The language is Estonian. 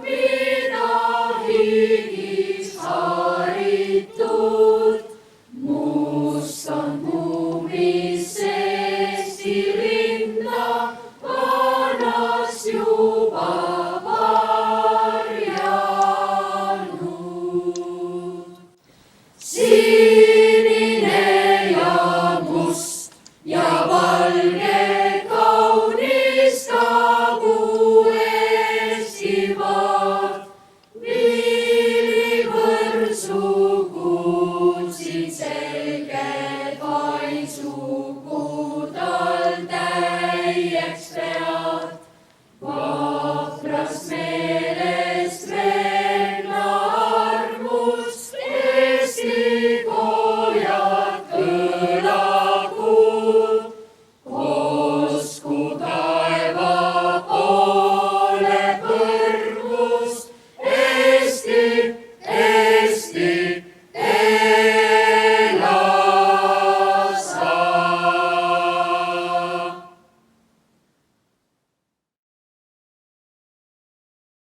mida higis haritud. Must on kuumis Eesti rinda, vanas juba varjanud. Sinine ja must ja valge kaunis Kagu-Eesti maad, viilivõrsu kuutsid selged vaid sugutal täieks pead. Vaprast meelest venna armust Eesti pojad kõlaguud. Kosku taeva poole põrgust